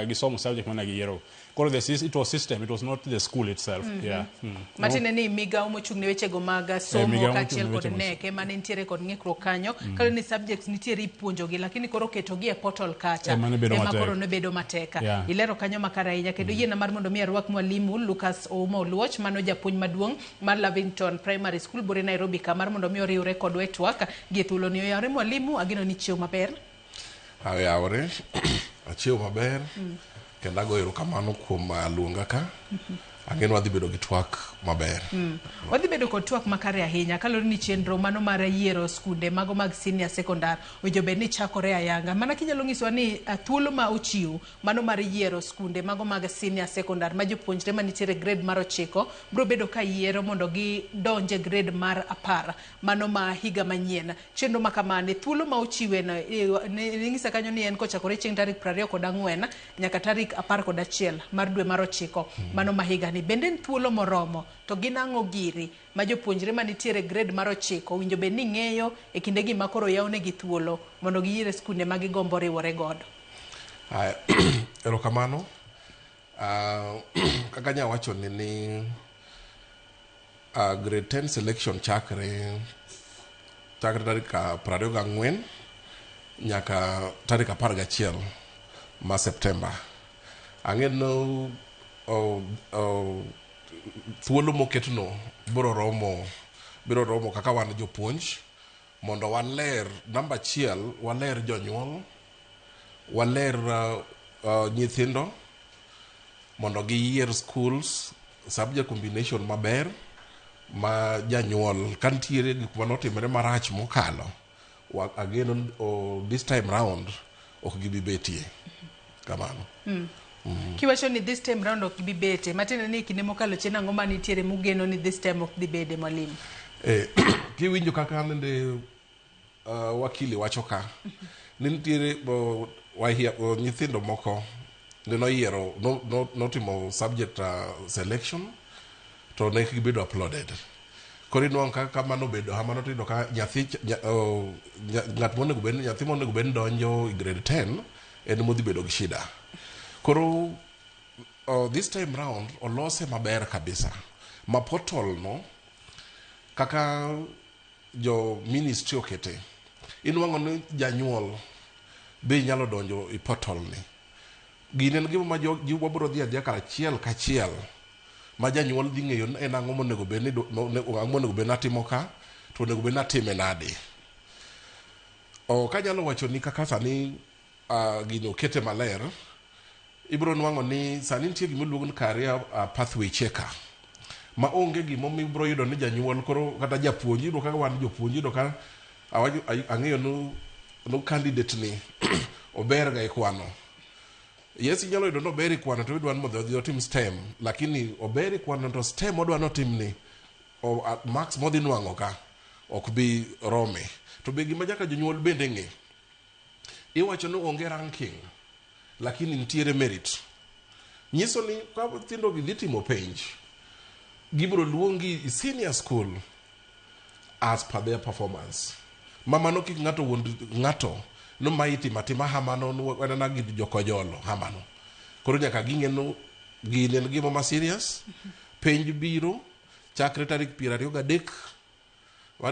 gisomo subject mana Yiero. Koro it was system, it was not the school itself. Matine ni migao mochung' ne weche go mag somo kachiel kod neke mane nitiere kod ng'ikruok kanyo kalo ni subjects nitiere ipuonjo gi lakini koro keto gi e portal kacha ema koro ne bedo mateka. Ilero kanyo makara ahinya kendo yiena mar mondo mi arwak mwalimu Lucas Ouma Oluoch mano japuonj maduong' mar Lavington Primary School bore Nairobi ka mar mondo mi oriwre kod wetwak gi thuolo ni yare mwalimu agino ni chiew maber. Yawre achiew maber kendo ago erokamano kuom luonga ka. Ageno wadhi bedo gi twak maber. Wadhi bedo kod twak makare ahinya kalore ni chenro mano mar yiero skunde mago mag senior secondary ojo bed ni chakore ayanga. Mana kinyalo nyisowa ni thuolo ma ochiw mano mar yiero skunde mago mag senior secondary ma jopuonjre manitiere grade mar 9 bro bedo ka yiero mondo gi donje grade mar 10 mano ma higa manyien. Chenro makamane thuolo ma ochiwe no ngisa kanyo ni en kochakore chieng' tarik 24 nyaka tarik 11 mar dwe mar 9 mano ma higa ni bende thuolo moromo to ginang'o giri ma jopuonjre manitiere grade mar 9 winjo bed ni ng'eyo e kinde gi makoro yawne gi thuolo mondo giyiere skunde ma gigombo riwore godo. Erokamano. Kaka nya wacho ni grade 10 selection chakre tarik 24 nyaka tarik 11 ma September. Ang'eno thuolo moketno biro romo kaka wan jopuonj mondo waler namba 1 waler jonyuol waler nyithindo mondo giyier schools subject combination maber ma janyuol kantiere gik manotimore marach mokalo ageno this time round ok gibi betie kamano. Kiwacho ni this time round ok bibete matene ni kinde mokalo chena ngoma nitiere mugeno ni this time ok dibede mwalimu. Kiwinjo kaka nende wakili wacho ka nitiere nyithindo moko no yiero notimo subject selection to ne gibedo uploaded. Koro inwang' kaka mano bedo hamano tido ka ng'at monego bed donjo grade 10 en modhi bedo gi shida. Koro this time round olose maber kabisa ma portal no kaka jo ministry okete inwang'o ni janyuol be nyalo donjo i portal ni. Gine en gima ma wabiro dhi adhiya kachiel ma janyuol dhi ng'eyo en ang'o monego bed ni atimo ka to onego bed ni atime nade. Kanyalo wacho ni kaka sani gino kete maler ibiro nwang'o ni sani nitie gima iluongo ni career pathway checker ma onge gimo mibiro yudo ni janyuol koro kata japuonj yudo kaka wan jopuonj yudo ka ang'eyo no candidate ni ober ga ikwano. Yes, inyalo yudo no ober ikwano to idwa ni mondo odhi otim STEM lakini ober ikwano to STEM odwa notim ni max modhi nwang'o ka ok bi rome. To be gima jaka jonyuol bende ng'e iwacho ni onge ranking lakini nitiere merit. Nyiso ni ka nyithindo gi dhi timo penj gibiro luongi senior school as per their performance. Mamano kik ng'ato wuond ng'ato no maiti matima hamano wanana gi jokojolo hamano. Koro nyaka ging'e no gine en gima ma serious. Penj biro chakre tarik 23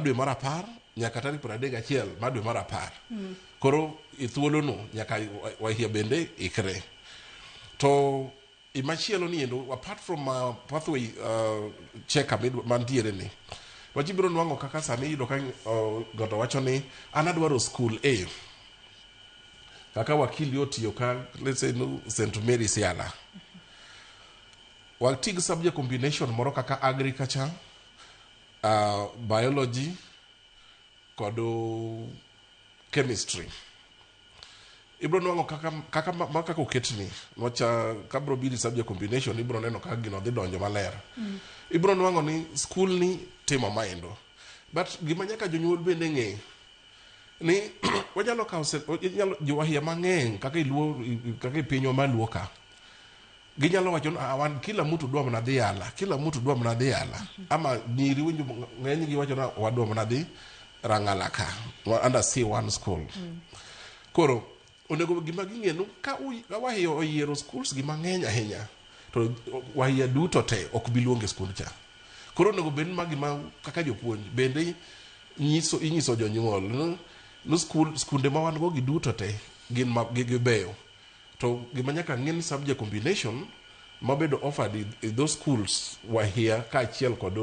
dwe mar 10 nyaka tarik 31 dwe mar 10. Koro ithuolo no nyaka wahia bende ikre. To imachielo ni endo apart from pathway checker mantiere ni wachibiro nwang'o kaka sani yudo ka goto wacho ni an adwaro school A kaka wakili otiyo ka let's say no St. Mary's Yala watig subject combination moro kaka agriculture biology kod chemistry. Ibro nwang'o kaka oketni wacha kabro bili subject combination ibro neno kaka gino dhi donjo maler. Ibro nwang'o ni school ni timo maendo but gima nyaka jonyuol bende ng'e ni wanyalo kawo jowahia mang'eny kaka ipinywa maluo ka ginyalo wacho wan kila mtu dwa mana dhi yala ama nyiri winjo ng'eny gi wacho na wadwa mana dhi Rangalaka under C1 school. Koro onego gima ging'eno ka wahiyo oyiero schools gi mang'eny ahinya to wahiya duto te ok bi luonge skund cha. Koro onego bed ma gima kaka jopuonj bende inyiso jonyuol no skunde ma wan go gi duto te gin gibeyo, to gima nyaka ng'e ni subject combination mabedo offered in those schools wahiya ka achiel kod